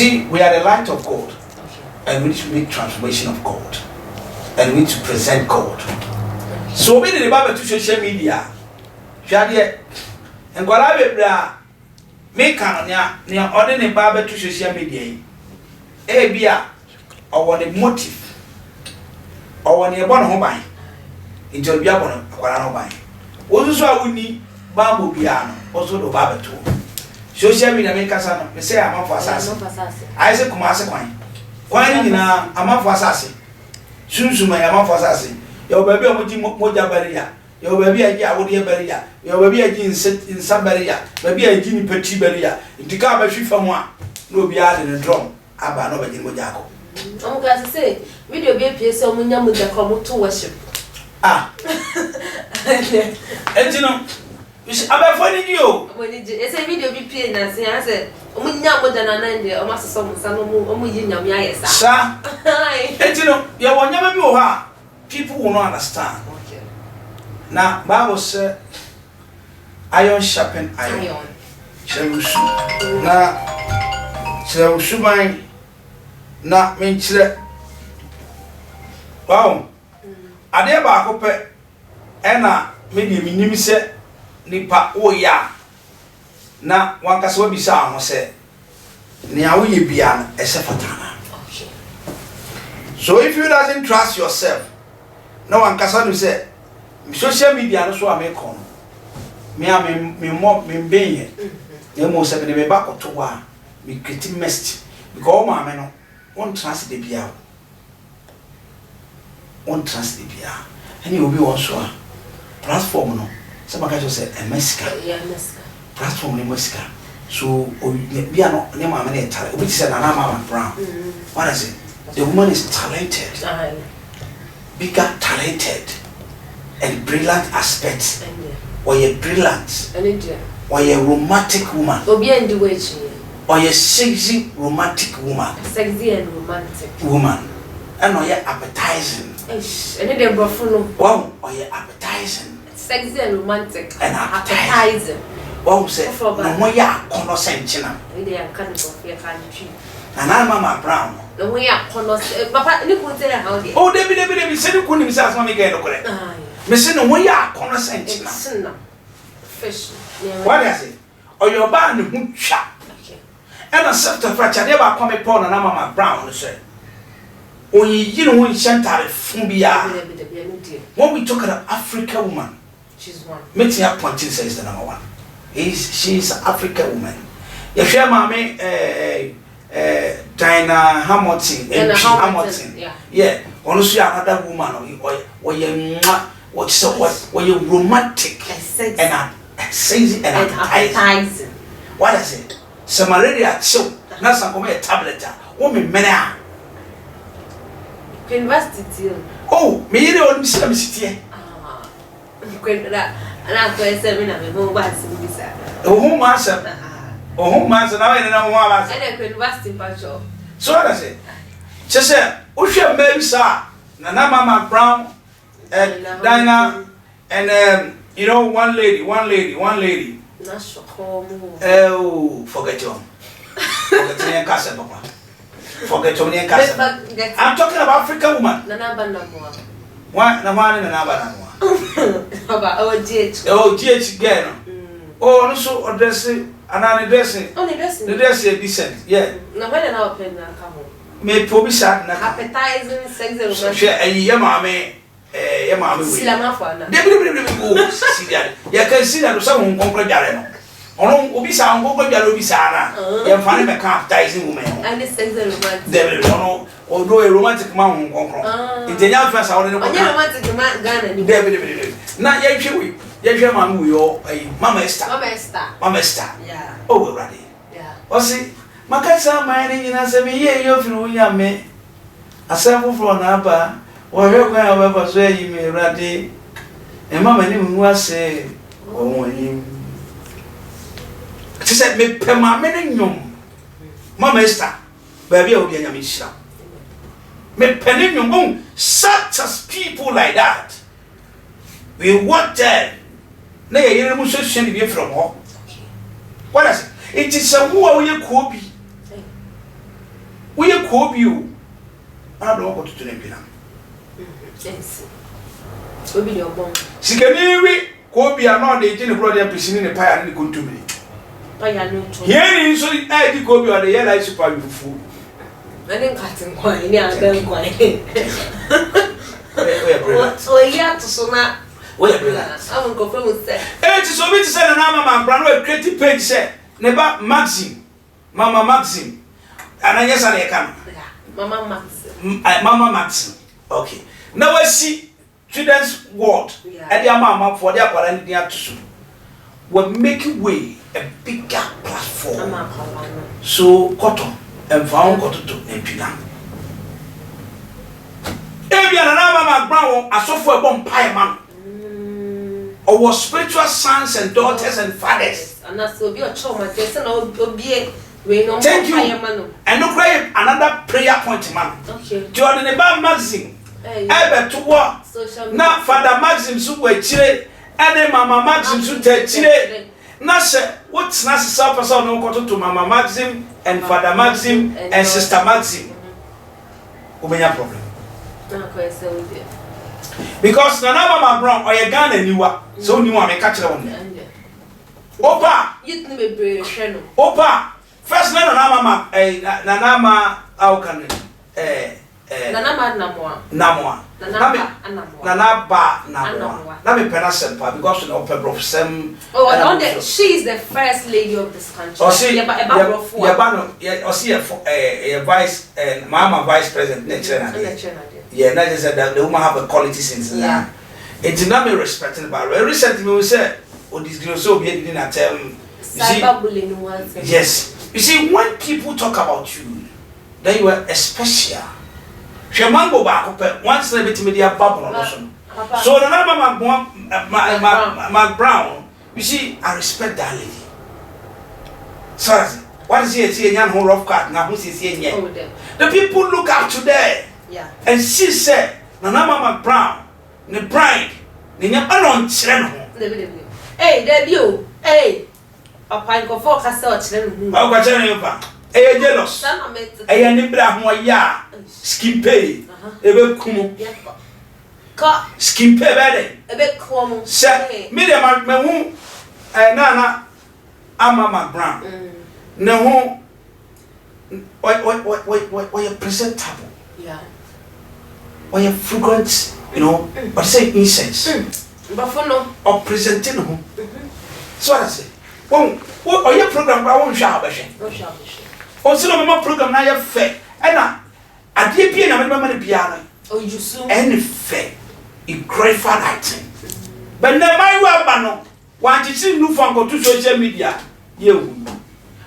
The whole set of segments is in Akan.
see, we are the light of God, and we need to make transformation of God, and we need to present God. So we need the Bible to social media. Shadia, and what I will make on near ordinary Bible to social media. Abia, or what a motive, or when you're born home by, into the Bible, what I know by. Also, we need Bamboo piano, also the Bible too. Social media make us say I'm for assassin. I say Kumasa coin. Coin in a month for assassin. Soon my amount for assassin. Your baby of Moja Barrier. Your baby a Yawodia Barrier. Your baby a gin set in some barrier. Baby a gin petit barrier. In the car by from one. No be out in a drum. Abba no in Mojako. I'm going to say, video baby so many with the common to worship. Ah, and you know. I'm finding you. When it's a video be playing and say, I said, more than an idea, or master some yes. Sir, and you know, you will never be over. People will not understand. Now, Bible said, iron sharpen iron. Shall we shoot? Now, shall we shoot mine? Not mean chile. Wow. I never hope Anna maybe minimum said. Nipa oya na wankasa wabisa ho se ne awoye bia no esefatana. So if you doesn't trust yourself, no wankasa no say social media no so amekon me mo me benye na mo se be ba koto wa me create message because ma me no on trust the bia on trust the bia any obi won so platform no. Somebody just said a Mexican platform in Mexico. So, we are not near my money, which is an Anama Brown. What is it? The woman is talented, bigger talented, and brilliant aspects. Or a brilliant, or a romantic woman, or a sexy romantic woman, woman, and or your appetizing. Wow, or your appetizing. Sexy and romantic and appetizing. Wow, say, no more ya connoissance. They are kind of your country. And I'm Mama Brown. The way I connoissance, Papa, you could tell how they. Oh, Debbie said you couldn't miss me get correct. Miss no more ya connoissance. Fish. What is it? Or your band who shop. And a set of fracture never come upon an Mama Brown, sir. Only you know when Chantal Fumbia. When we talk about African woman. She's one. Meeting up Pontin says the number one. She's an African woman. You share mommy Diana Hamilton and Hamilton. Yeah. Honestly, another woman or you romantic and sexy and appetizing. What is it? Samaria so now some come a tablet. Woman mena. University. Oh, me the old City. And I go 7 and home was in this. Oh, home answer. Oh, home answer. Now I know what I could invest in Pacho. So I say, just say, Usha Mary Sa, Nana Mama Brown, and Dinah, and you know, one lady. Oh, forget you. Forget your cousin, Papa. Forget your cousin. I'm talking about African woman. Nana Banamo. One, the one in another. Oh, GH again. Oh, no, so addressing, and I'm addressing. Only dressing. The dress is decent, yeah. No, when I open the come home. May probably sat and appetizing, sex, and Yamame, Silamafa. Debbie, see that. You can see that someone conquered Yareno. On Obisa, Uncle Yarobisana, you're finding a appetizing woman. And this sex, Debbie, although a romantic man, in the young first, I don't know what romantic man, Ghana, Debbie. Not yet, you mamma, Mamma Star. Yeah. Oh, ready. Yeah. Or see, Macassa mining in as a year, you're through Yame. A sample for an upper, or you're going to say you may ready. And Mamma knew was say, oh, him. She said, me permanent, Mamma Star, baby, will be a mission. Me penning such as people like that. We want them. Nay, you must send you from home. What is it? It is a who are you could be. we ko bi o ana do ko tutu ne bi na yes obi de obon sikani wi ko bi ana de je ne brother pisini ne pa ya ne kontumi aya no to here ni so e di ko bi o de ye like super yufu ani nkatin kwa ni adan kwa o ya to so na o ya bela am ko fe mo se e ti so bi ti se na mama brand we creative page se ne ba Maxim mama Maxim ananya sa ne kan mama Maxim okay now we see children's world e dia mama for dia kwara ni dia tusu we make way a bigger platform so cotton and found cotton to empina e bia na mama brown asofo e bom pie man our spiritual sons and daughters and fathers and so be a choma just na obi we no thank you and no cry another prayer point man okay Jordan the ba Maxim ebe to wo na Father Maxim so wa chire ene mama Maxim so ta chire na se what na se self person no ko to mama Maxim and Father Maxim and Sister Maxim obenya problem na ko ese we dey because na mama brown o ye Ghana niwa so niwa me ka chire won opa yit ni be bre hwe no opa first na mama na mama how can na ba na me pena sempa because no pebro sem she is the first lady of this country vice mama vice president yeah na just that the woman have a quality since it did not be respected about recently we said or disgrace so be in a term cyberbullying was yes you see when people talk about you then you are a special Shamango ba ko once na bit media bubble so na mama brown you see I respect that lady so what is here see nyan ho rough cut na ho see the people look up to there and she said na mama brown the bride ni nya anon kire no hey debut hey papa ko for ka se o kire no o ka kire no pa jealous ni bra ho ya skin pay ebe kumu ka skin pay bede ebe kumu se me de ma hu na mama brown na hu why presentable why fragrant you know but say incense but for no or presenting hu so I say won your program ba won hwa abehwe on se no mama program na ya fe na ade bia na me mama ne bia na o yusu en fe e glorify that but na mai wa ba no wan chichi nu fo anko to social media ye hu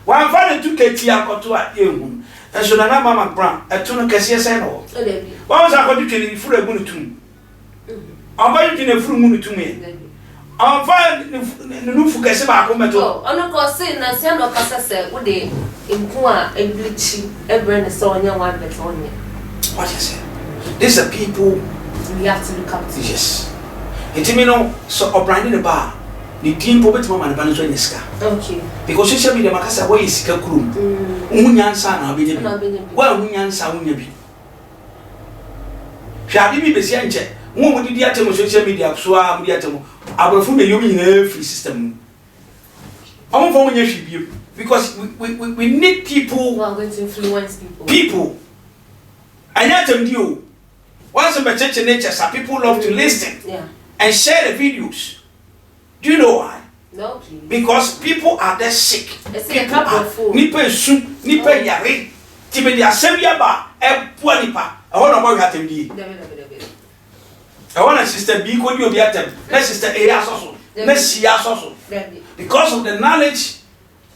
wan fa ne tu keti akoto a ye hu enso na mama brown etu no kese se no wan sa akoto twene furu egu no tum aba yu twene furu mu no tum ye fa nu fu kese ba ko meto ono ko se na se no kasa se wo de nku a eblichi ebre ne so onya wan beto onya what you say these are people we have to look up to. Yes it me no so obrand the bar the team po beto mama ne ba no so nyeska okay because social media makasa wo yesika kurum unyansa na obenya bi wa unyansa unya bi hwade bi besia nche wo mo didi atemo social media so a mo di atemo abrofu me yomi nyina free system omo fo unya hwi bi because we need people who are going to influence people anya temdio once a church nature some people love to listen and share the videos. Do you know why? No, please. Because people are there sick. People are nipa su nipa yare tibe di assembly ba e po nipa e ho no mo hwa temdi e wona sister B ko di obi atem na sister A asoso na si asoso because of the knowledge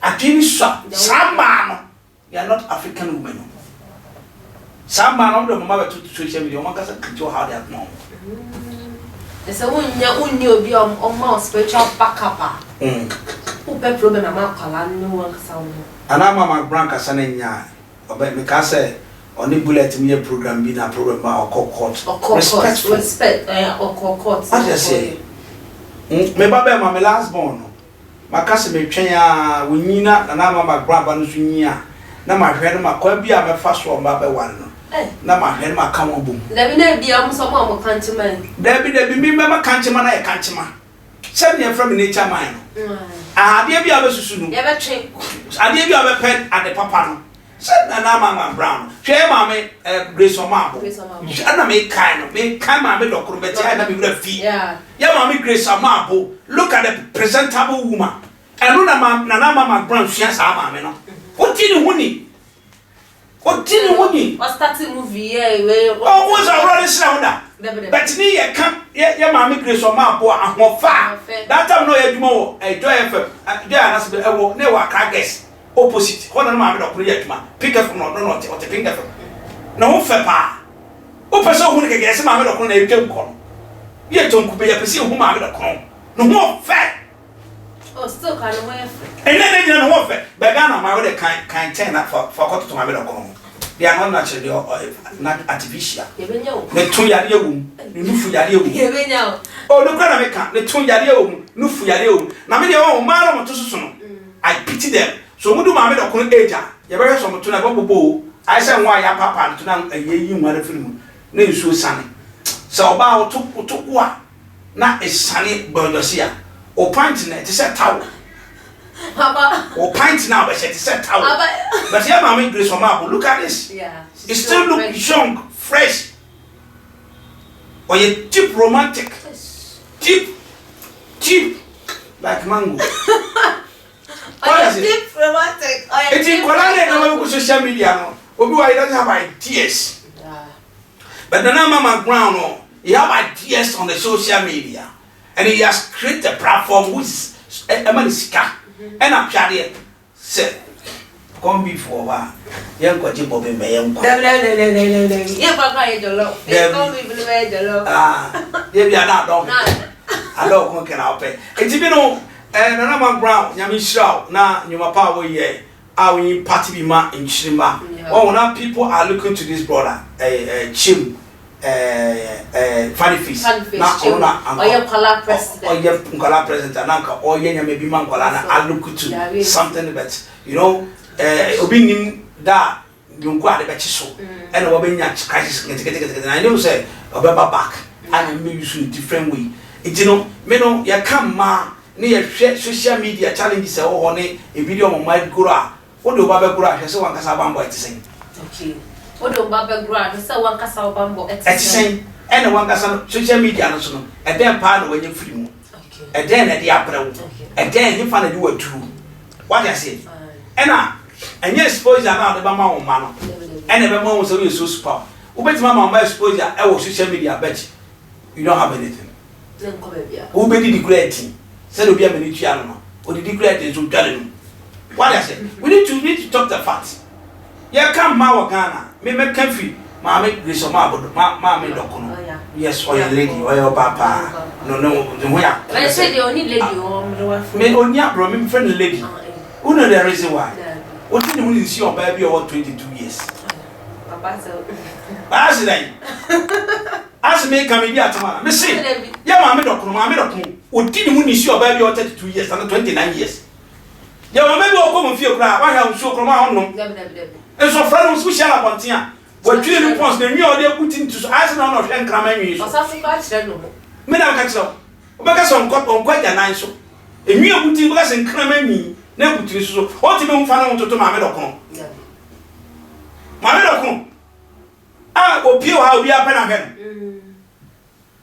atini sama no you are not African women sama no do mama to social media o makasa kito how they are no so unya obi o spiritual backup who be problem ama kwala no wan kasa wo ana mama brank asa na nya oba me ka say oni bullet me program bi na program ba court respect court what you say me baba ma me last born no makase me twen a wonyina na mama brank ba no so nyia na ma hwe no ma kwa bi a me fa so ma be wan no na ma hwe no ma ka won bom da bi na bia mo so mo kanchema da bi mi me ma kanchema na ye kanchema se ne from nature man no ade bi a be susu no ye be twe ade bi a be pen ade papa no se na mama brown hwe ma me Grace Omabo ana me kai no me kai ma me dokoro be tia na me wura fi ya ma me Grace Omabo look at the presentable woman eno na mama brown hia sa ma me no oti ni huni o start movie we oh was already sound but ni ye kam ye ma me Grace Omabo ahofa that time no ye dwuma wo Joy FM Joy Anas be ewo na wa Krages opposite ho na ma me dokoro ye dwuma pick up from no o te pick up na wo fe pa o pese ho ne keke se ma me dokoro na ye twem ko ye tonku be ye pese ho ma me dokoro no ho fe oh still can no way fe and then no ho fe be Ghana ma we dey kan ten na for koto to ma me dokoro they are not naturally or not artificial ye benya wo ne tun yare ewum ne nufu yare ewum ye benya wo oh no kana me kan ne tun yare ewum nufu yare ewum na me dey wo ma na mo to so no I pity them so mudu ma me dokoro eja ye be so mo to na bobo I say why ya papa to na ayi nware film na nsuo sane so oba oto a na esane bodosia o pint na te say tawo Papa o pint now be say te say tawo but here mama Grace Omabo look at this it still look young fresh or you cheap romantic cheap like mango what is it romantic it's in Kolale na we social media no obi wa doesn't have ideas but the mama brown no he have ideas on the social media and he has created a platform which is America and I'm trying say come before wa yen ko jibo be me yen ko ye papa ye jolo e come be be jolo ye bi ana don ado ko kana ope enti bi no na mama brown nyame shiraw na nyuma pa wo ye we party be ma in Chimba. Oh, now people are looking to this brother, Chim, Funny Face. Now, or your color president, or your color president, or your maybe Mankolana. I look to something that you know, obeying that you got the so and obeying crisis. And I don't say, about back and maybe in different way. It's you know, you come ma near social media challenges or on a video on my gura. Odo baba gura hwese wan kasa bambo etisen okay odo baba gura hwese wan kasa bambo etisen ene wan kasa social media no so no e den pa no wanye free mu okay e den na de abrawo e den hifa na de waturu what you say ena enye exposure na de bama wo ma no ene be mo so you so super ubetima mama exposure e wo social media bet you don't have anything then come bia wo be di declare say no bia me ni tua no o di declare so dwale no. What I say? We need to talk the facts. Ya come ma Ghana. Me can free. Ma me Grace Omabo. Ma me dokono. Yes, or your lady, or your papa. No. I said the only lady or me only bro, me friend lady. Who know the reason why? What did you see your baby over 22 years? Papa so. As then. As me come here tomorrow. Me say, ya ma me dokono. What did you see your baby over 32 years and 29 years? Ya maybe o come fie kura wa ha nso kroma honnom enso fra no special abontia wa twi ni pons na nwi o de kuti ntu so ase na no hwe nkrama nwi so osafu ka kire no me na ka kire o be ka so onko ja nan so enwi akuti be ka se nkrama nwi na kuti so o ti me mfa na ntoto ma me dokono o pie o ha obi apa na hwe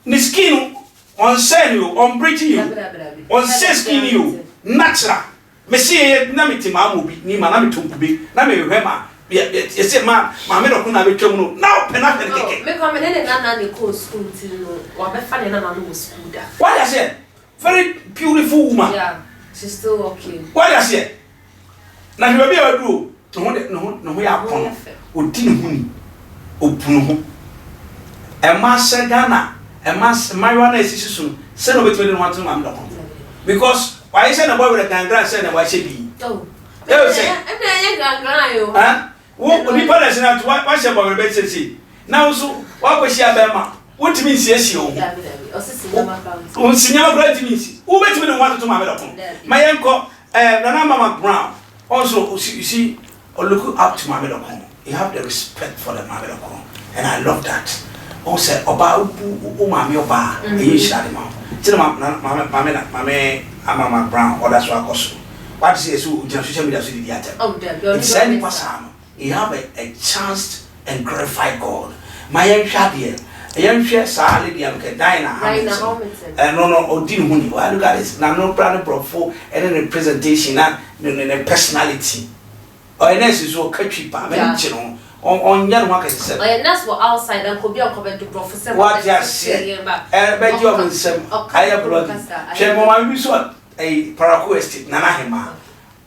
ni skin on sell you on breathing you on skin you natural me see na me tima mo bi ni ma na me tonku bi na me hwe ma ye se ma me dokun na be twam no na pe na keke me come na the cool school till no wa be fa na no school da what I say very beautiful woman she's still okay what I say na hwe bi adu no ya pon odi ne huni opunu ho e ma se Ghana e ma marijuana esisi so se no betwe no want ma me dokun because why say na boy with a gangra say na why she be oh say e na gangra yo wo ni pa na say na to why she boy be say now so wa ko shi abema what mean sie o o sisi na ma account o sinya ma brand means wo betimi no want to ma me dokon ma yenko na mama brown also you see or look up to Mama Lokon. You have the respect for the Mama Lokon. And I love that. Also, about Mami Oba, you shall know. Tell Mama Brown, or that's what I call. What is so social media? Oh, it's any person. You have a chance and glorify God. My young Shadia, a young share Sally, and Dinah, and no, Odin Huni. Why look at this? Now, no brand profile and then a presentation and a personality. Or an essence is so catchy, Pam, on young markets. And that's what outside and could be a comment to professor. What just say, and beg you on some higher blood. Shemo, we saw a paraco estate, Nanahima.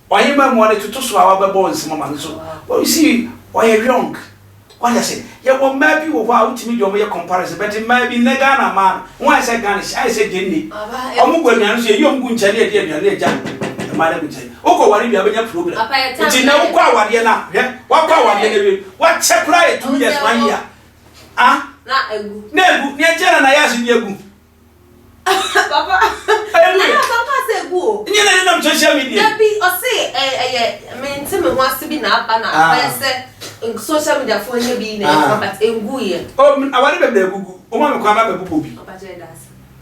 Why you wanted to toss our bones, Mamma? So, well, you see, why you're young. What I say, yeah, well, maybe without me, your comparison, but it may be Negana man. Why I say Ganish, I say Jenny. I'm going to say, you're going to tell you, Madam, Oko, what you have a problem? But you know, what you're not, yeah? What supply 2 years, 1 year? Ah, not a good. No, near Jen and I asked you. Papa, I said, go. You know, social media. Be or say, I mean, Timmy wants to be now, and I said, social media for you being a good. Oh, I want to be a boo. Oh, I'm a booby.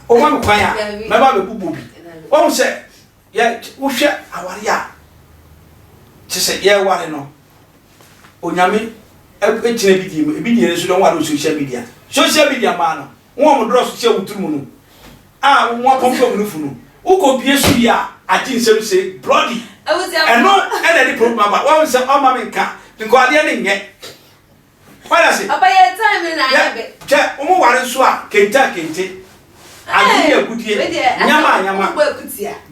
Oh, I'm quiet. My mother booby. Oh, say, yeah, who share our ya? She said, yeah, what I know. Oh, Yami, every video, you don't want to social media. Social media, man. One draws to show to moon. Ah, one pump of Nufunu. Who could be a suya? I think so say bloody. I was there. And no, and any problem about what was the Omaminka. The Guardian yet. What I say? About your time and I have it. Jack, one swap, Kentucky. I hear good year. Yama,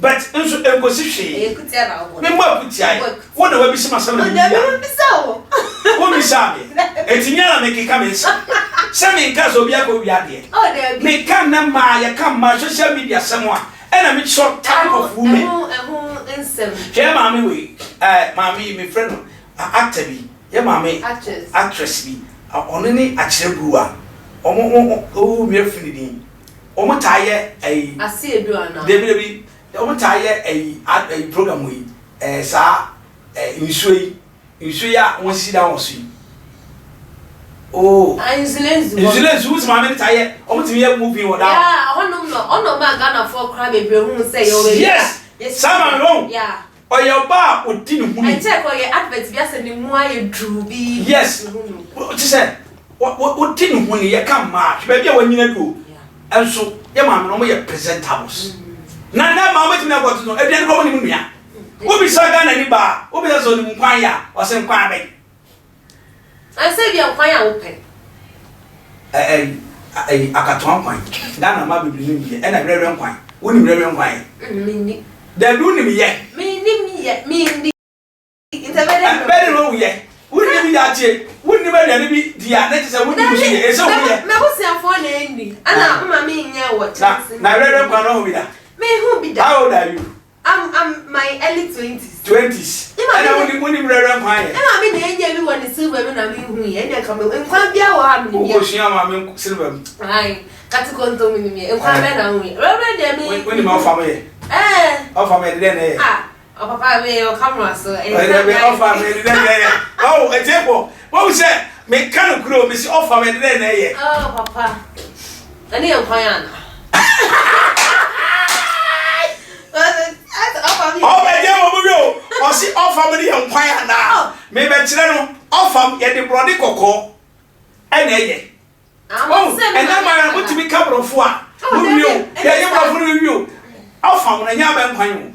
but also a position. What do we see myself? What is Sammy? It's Yana making comments. Sammy Caso Biaco Yadi. Oh, there may come Namaya, come my social media somewhere. And I'm in short time of women. Here, Mammy, Mammy, my friend, actor be. Yeah, Mammy, actress be. Only a cherubua. Oh, we're finishing. Omo taye I see a duana. Debi omo taye a program we sa insui a won si da won si. Oh, insulence who's my man taye omo timi ya movie wo da. Yeah, ono ma Ghana for crime be hu say yo we. Yes. Sama no. Yeah. Oyo ba odi ne hu. I check oyo advert bi ase ne mu aye dru bi. Yes. What you say? What tin hu ne ye kan ma. Ba bia wanyina do. And so, your mamma no presentables. Nana, mamma, to me about no, every woman in Mia. Who be so done any bar, who be so in choir or some choir. I say, you're choir open. I got 1 point. Dana, my baby, and a reverend wine. Wouldn't reverend wine. They're doing me yet. Me, it's a very low yet. Wouldn't be that yet. Wouldn't be the answer. Wouldn't be a so never for name. And I'm mean, what? Now, reverend one over. May who be that? How old are you? I'm my early 20s. 20s. And I only wouldn't reverend wine. And I mean, everyone is silver when I mean, we and come and can't be our mammy silver. I got to go to me and come and when you offer me. Offer me then. Oh, Papa, may your camera so. Oh, a table. What was that? Make kind of grow, Miss Offer me then. Oh, Papa. I need a plan. Oh, my dear, or see offer me on fire now. Maybe I offer get the bloody cocoa. And oh, and now I want to be covered of what? You offer when I am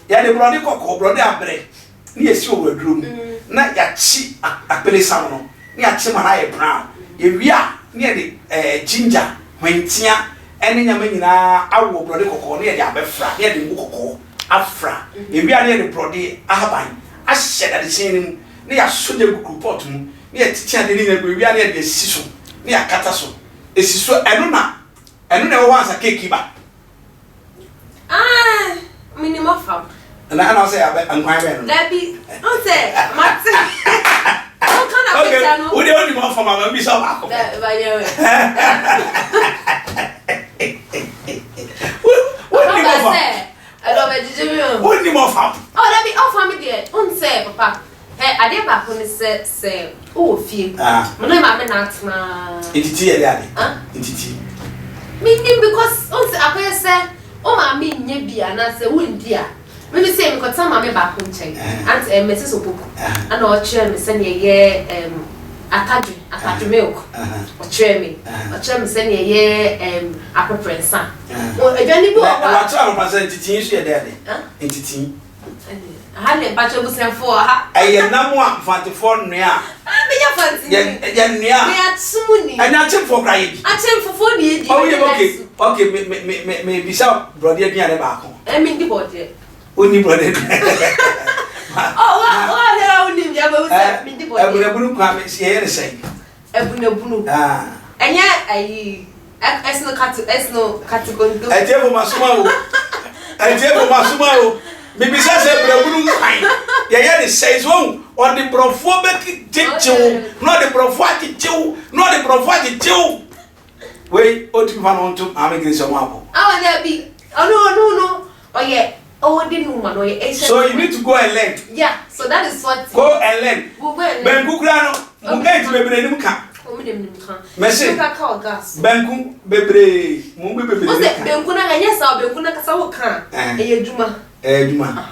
ya de brode kokko brode abre na yesi owadrum na ya chi apele sam no na ya chi mana ye brown ye wia na de ginger hwentia ene nyama nyina awo brode kokko na ye de abefra na ye de ngu kokko afra ye wia na ye de brode ahaban ahye da de chenim na ya so de gugu pot mu na ya titia de ni na wia na ye de siso na ya kata so esiso eno na wo wansa cake ba minimum fam. And I say, I'm quite well. That be, don't say, Matt. Okay, we don't need more from our miss of alcohol. By the way, what do you say? I love it. What do you more from? Oh, let me offer me there. Don't say, Papa. Hey, I did fie no ma me na atma entity ya dey entity me because on say akoye say o ma me nya bia na say wondi a me say me kwata ma me ba ko nchen and Mrs. Opoku and o chere me say ye ataju milk o chere me say ye apoprensa o adwani bi o wa to apoprensa entity so ya dey entity ha le ba chobu senfo ha eye namu a fantifo nua me ya fanti ya nua me atsumuni ana chimfo kra yi achimfo ni edi okay me bisa brother aduane ba ko me ndi body oni brother oh oni ya ba usa me ndi body ebunebunu kwa me sie yere sei ebunebunu enye ayi esno katikonto ejebo masuma o me bisa se ebunebunu kan ye yere sei so on the profo be techu no the profo techu no the profo techu we oti fa no ntum amegre so mapo there be no oh yeah didn't woman or so you need to go and learn. Yeah, so that is what go and learn. Benku kura no mugai bebre nim ka. Merci. Benku bebre mu bebre. O se benku na ganya sa benku na kasa wo kan. Juma. Juma.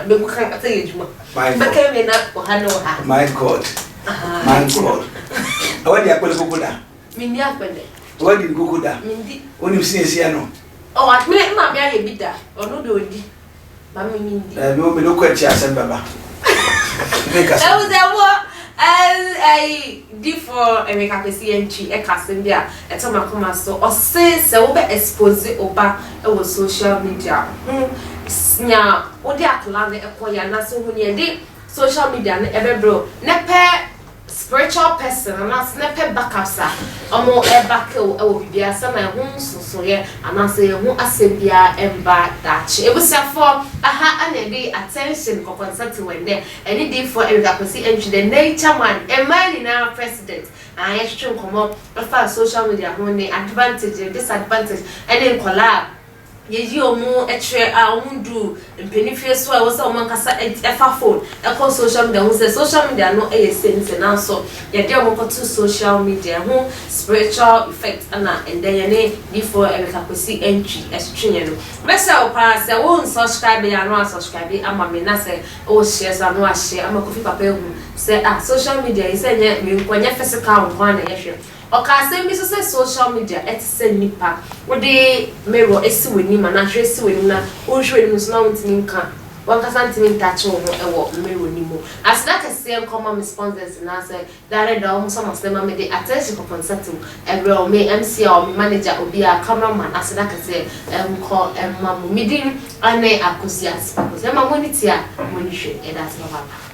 Benku kan kasa juma. Beka me na o ha no ha. My God. My God. Awadi akwele kokoda. Mindi akwele. Awadi kokoda. Mindi. Oni sinesi ano. Oh, at me na me aye bida. Ono do di. Ba me mindi. Me lo kwachi asem baba. Make us. I was there what I did for Emeka Kwesi entry e kasem bia e to makoma so o se wo be expose oba e wo social media. Nya wo di atola na e koya na so hu ne di social media na e be bro. Ne pe spiritual person and as nepe backupsa omo e backel e wo bibia sa na ho nsoso ye anase ho asebia emba dachi e busa for aha ana dey attention ko concert when there any day for Emeka Kwesi entry the nature man a man na president and I should come up for social media ho ne advantage and disadvantage and in collab yeji omo etre a omundu mpenifie so a wo se omo nkasa efa phone e call social media wo se social media no e sense na so ye de omo ko to social media ho spiritual effect ana and then ye before Emeka Kwesi entry estrenye no besa o pa se wo subscribe ya no subscribe ama me na se o share sa no a share ama Kofi Papa ehu se social media is enye me nkwanya physical nkwa na ye hwe okase mi so say social media etse nipa wo de mirror esi woni ma na hwe esi woni na wo hwe ni so na wontini nka wankasa ntimi ntache wo ewo mirror ni mo as that is say common sponsors na say that da o so must me de attention for concert every o me MC or manager obi a cameraman as that say call mamu midin ane akosi as because ma moniti a moni hwe e that's no papa